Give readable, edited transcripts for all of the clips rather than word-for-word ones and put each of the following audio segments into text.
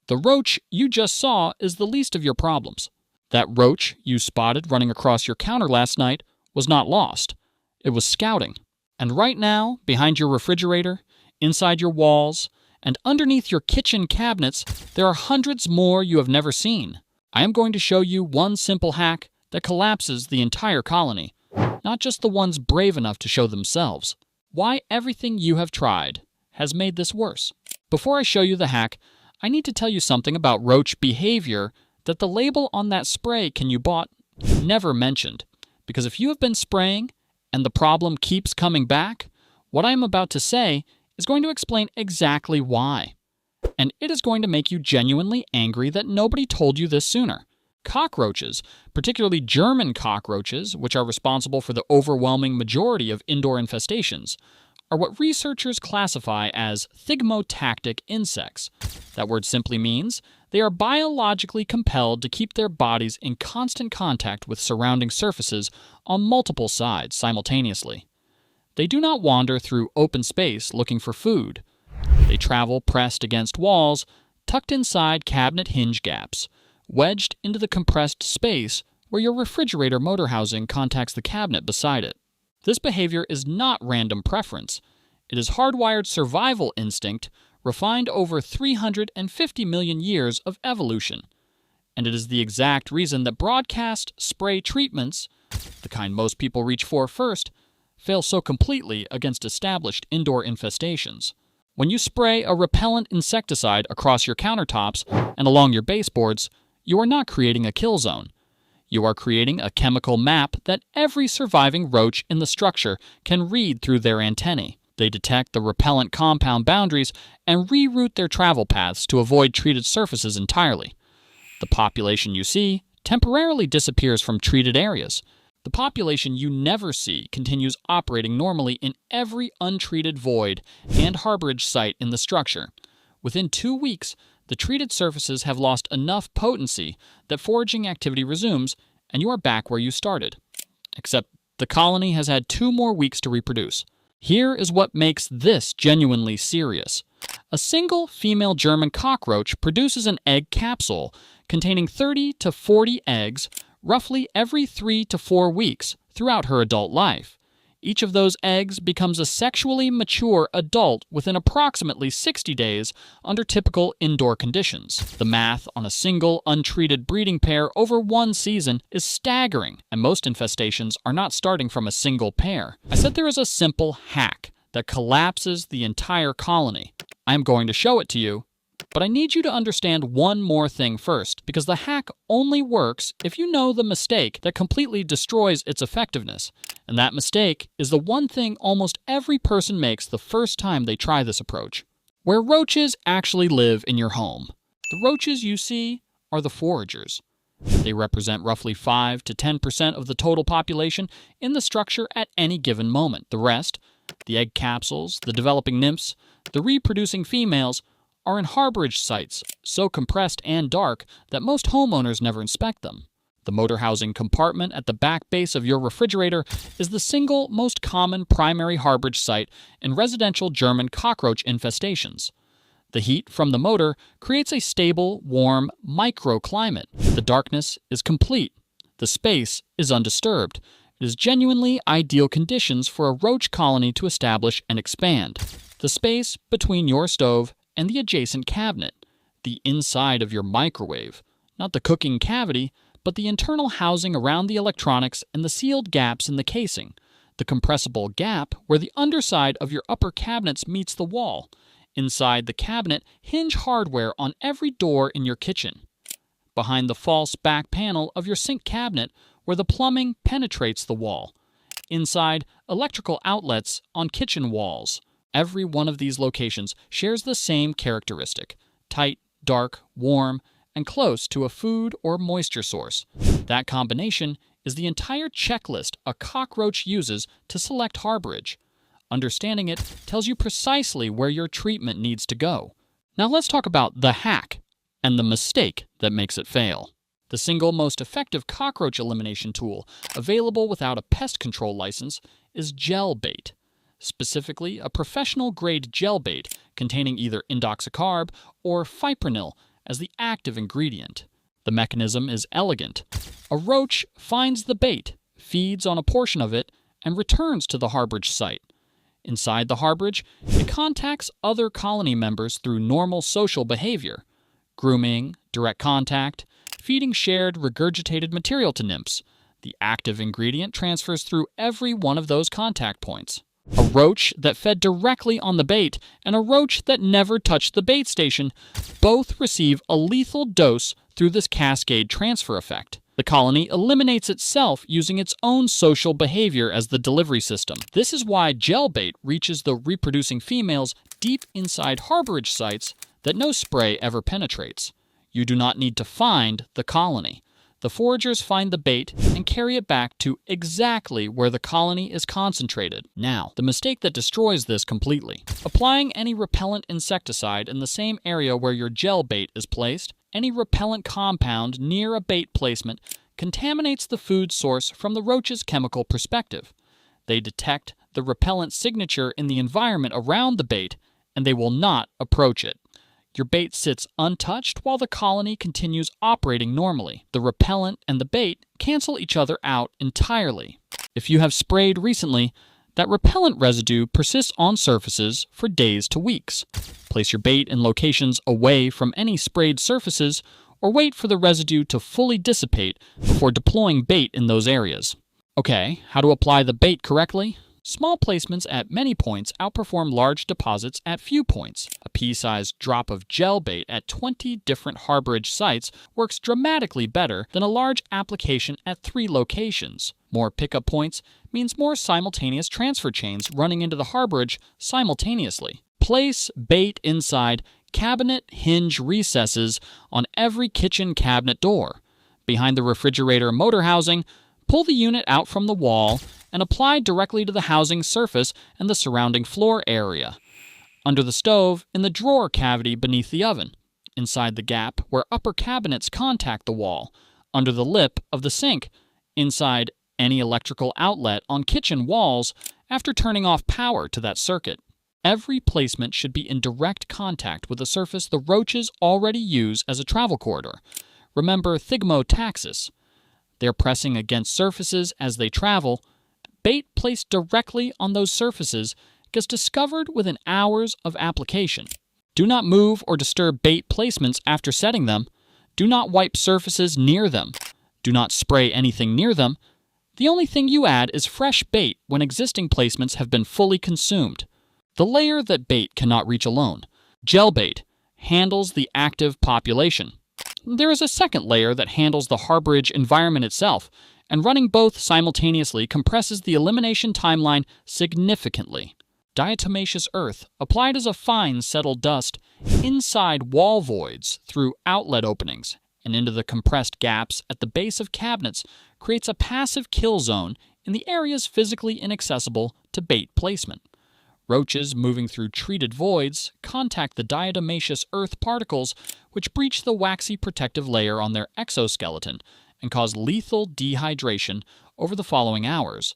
The roach you just saw is the least of your problems. That roach you spotted running across your counter last night was not lost. It was scouting. And right now, behind your refrigerator, inside your walls, and underneath your kitchen cabinets, there are hundreds more you have never seen. I am going to show you one simple hack that collapses the entire colony, not just the ones brave enough to show themselves. Why everything you have tried has made this worse. Before I show you the hack, I need to tell you something about roach behavior that the label on that spray can you bought never mentioned. Because if you have been spraying and the problem keeps coming back, what I am about to say is going to explain exactly why. And it is going to make you genuinely angry that nobody told you this sooner. Cockroaches, particularly German cockroaches, which are responsible for the overwhelming majority of indoor infestations, are what researchers classify as thigmotactic insects. That word simply means they are biologically compelled to keep their bodies in constant contact with surrounding surfaces on multiple sides simultaneously. They do not wander through open space looking for food. They travel pressed against walls, tucked inside cabinet hinge gaps, wedged into the compressed space where your refrigerator motor housing contacts the cabinet beside it. This behavior is not random preference. It is hardwired survival instinct refined over 350 million years of evolution. And it is the exact reason that broadcast spray treatments, the kind most people reach for first, fail so completely against established indoor infestations. When you spray a repellent insecticide across your countertops and along your baseboards, you are not creating a kill zone. You are creating a chemical map that every surviving roach in the structure can read through their antennae. They detect the repellent compound boundaries and reroute their travel paths to avoid treated surfaces entirely. The population you see temporarily disappears from treated areas. The population you never see continues operating normally in every untreated void and harborage site in the structure. Within 2 weeks, the treated surfaces have lost enough potency that foraging activity resumes, and you are back where you started. Except the colony has had 2 more weeks to reproduce. Here is what makes this genuinely serious. A single female German cockroach produces an egg capsule containing 30 to 40 eggs roughly every 3 to 4 weeks throughout her adult life. Each of those eggs becomes a sexually mature adult within approximately 60 days under typical indoor conditions. The math on a single untreated breeding pair over 1 season is staggering, and most infestations are not starting from a single pair. I said there is a simple hack that collapses the entire colony. I am going to show it to you, but I need you to understand one more thing first, because the hack only works if you know the mistake that completely destroys its effectiveness. And that mistake is the one thing almost every person makes the first time they try this approach. Where roaches actually live in your home. The roaches you see are the foragers. They represent roughly 5 to 10% of the total population in the structure at any given moment. The rest, the egg capsules, the developing nymphs, the reproducing females, are in harborage sites, so compressed and dark that most homeowners never inspect them. The motor housing compartment at the back base of your refrigerator is the single most common primary harborage site in residential German cockroach infestations. The heat from the motor creates a stable, warm microclimate. The darkness is complete. The space is undisturbed. It is genuinely ideal conditions for a roach colony to establish and expand. The space between your stove and the adjacent cabinet, the inside of your microwave, not the cooking cavity, but the internal housing around the electronics and the sealed gaps in the casing, the compressible gap where the underside of your upper cabinets meets the wall, inside the cabinet hinge hardware on every door in your kitchen, behind the false back panel of your sink cabinet where the plumbing penetrates the wall, inside electrical outlets on kitchen walls. Every one of these locations shares the same characteristic: tight, dark, warm, and close to a food or moisture source. That combination is the entire checklist a cockroach uses to select harborage. Understanding it tells you precisely where your treatment needs to go. Now let's talk about the hack and the mistake that makes it fail. The single most effective cockroach elimination tool available without a pest control license is gel bait. Specifically, a professional-grade gel bait containing either indoxacarb or fipronil as the active ingredient. The mechanism is elegant. A roach finds the bait, feeds on a portion of it, and returns to the harborage site. Inside the harborage, it contacts other colony members through normal social behavior: grooming, direct contact, feeding shared regurgitated material to nymphs. The active ingredient transfers through every one of those contact points. A roach that fed directly on the bait and a roach that never touched the bait station both receive a lethal dose through this cascade transfer effect. The colony eliminates itself using its own social behavior as the delivery system. This is why gel bait reaches the reproducing females deep inside harborage sites that no spray ever penetrates. You do not need to find the colony. The foragers find the bait and carry it back to exactly where the colony is concentrated. Now, the mistake that destroys this completely. Applying any repellent insecticide in the same area where your gel bait is placed, any repellent compound near a bait placement contaminates the food source from the roach's chemical perspective. They detect the repellent signature in the environment around the bait, and they will not approach it. Your bait sits untouched while the colony continues operating normally. The repellent and the bait cancel each other out entirely. If you have sprayed recently, that repellent residue persists on surfaces for days to weeks. Place your bait in locations away from any sprayed surfaces, or wait for the residue to fully dissipate before deploying bait in those areas. Okay, how to apply the bait correctly? Small placements at many points outperform large deposits at few points. A pea-sized drop of gel bait at 20 different harborage sites works dramatically better than a large application at 3 locations. More pickup points means more simultaneous transfer chains running into the harborage simultaneously. Place bait inside cabinet hinge recesses on every kitchen cabinet door. Behind the refrigerator motor housing, pull the unit out from the wall and apply directly to the housing surface and the surrounding floor area. Under the stove, in the drawer cavity beneath the oven. Inside the gap where upper cabinets contact the wall. Under the lip of the sink. Inside any electrical outlet on kitchen walls after turning off power to that circuit. Every placement should be in direct contact with a surface the roaches already use as a travel corridor. Remember thigmotaxis. They're pressing against surfaces as they travel. Bait placed directly on those surfaces gets discovered within hours of application. Do not move or disturb bait placements after setting them. Do not wipe surfaces near them. Do not spray anything near them. The only thing you add is fresh bait when existing placements have been fully consumed. The layer that bait cannot reach alone. Gel bait handles the active population. There is a second layer that handles the harborage environment itself, and running both simultaneously compresses the elimination timeline significantly. Diatomaceous earth, applied as a fine settled dust, inside wall voids through outlet openings and into the compressed gaps at the base of cabinets, creates a passive kill zone in the areas physically inaccessible to bait placement. Roaches moving through treated voids contact the diatomaceous earth particles, which breach the waxy protective layer on their exoskeleton and cause lethal dehydration over the following hours.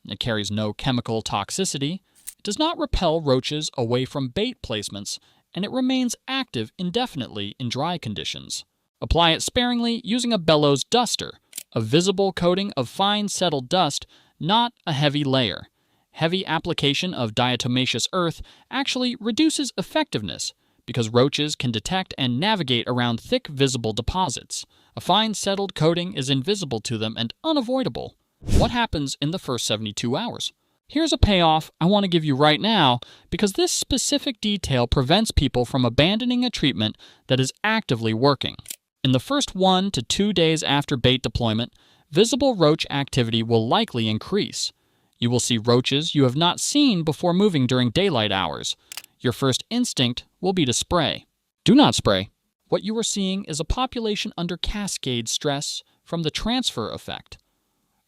It carries no chemical toxicity, it does not repel roaches away from bait placements, and it remains active indefinitely in dry conditions. Apply it sparingly using a bellows duster, a visible coating of fine settled dust, not a heavy layer. Heavy application of diatomaceous earth actually reduces effectiveness because roaches can detect and navigate around thick visible deposits. A fine settled coating is invisible to them and unavoidable. What happens in the first 72 hours? Here's a payoff I want to give you right now because this specific detail prevents people from abandoning a treatment that is actively working. In the first 1 to 2 days after bait deployment, visible roach activity will likely increase. You will see roaches you have not seen before moving during daylight hours. Your first instinct will be to spray. Do not spray. What you are seeing is a population under cascade stress from the transfer effect.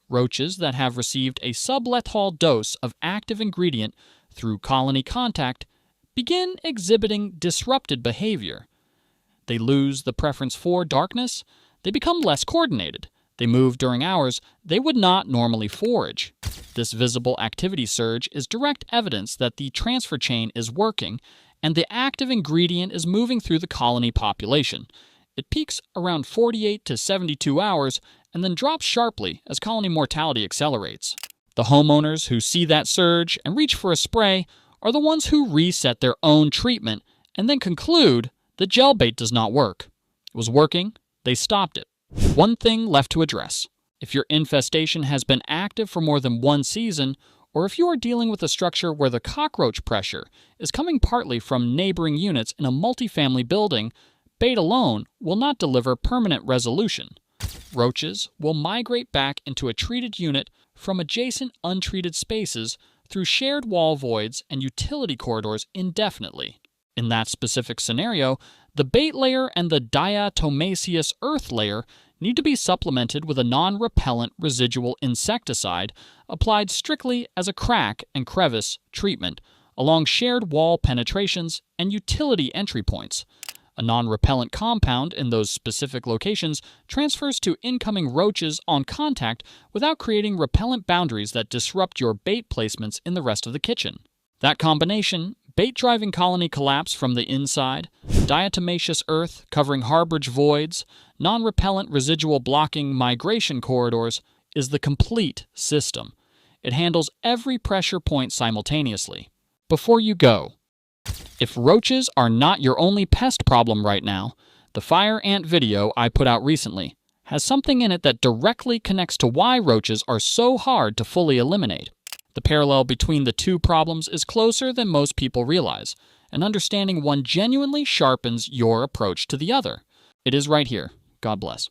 Roaches that have received a sublethal dose of active ingredient through colony contact begin exhibiting disrupted behavior. They lose the preference for darkness. They become less coordinated. They move during hours they would not normally forage. This visible activity surge is direct evidence that the transfer chain is working and the active ingredient is moving through the colony population. It peaks around 48 to 72 hours and then drops sharply as colony mortality accelerates. The homeowners who see that surge and reach for a spray are the ones who reset their own treatment and then conclude the gel bait does not work. It was working, they stopped it. One thing left to address. If your infestation has been active for more than one season, or if you are dealing with a structure where the cockroach pressure is coming partly from neighboring units in a multifamily building, bait alone will not deliver permanent resolution. Roaches will migrate back into a treated unit from adjacent untreated spaces through shared wall voids and utility corridors indefinitely. In that specific scenario, the bait layer and the diatomaceous earth layer need to be supplemented with a non-repellent residual insecticide applied strictly as a crack and crevice treatment along shared wall penetrations and utility entry points. A non-repellent compound in those specific locations transfers to incoming roaches on contact without creating repellent boundaries that disrupt your bait placements in the rest of the kitchen. That combination, bait-driving colony collapse from the inside, diatomaceous earth covering harborage voids, non-repellent residual blocking migration corridors, is the complete system. It handles every pressure point simultaneously. Before you go, if roaches are not your only pest problem right now, the fire ant video I put out recently has something in it that directly connects to why roaches are so hard to fully eliminate. The parallel between the two problems is closer than most people realize, and understanding one genuinely sharpens your approach to the other. It is right here. God bless.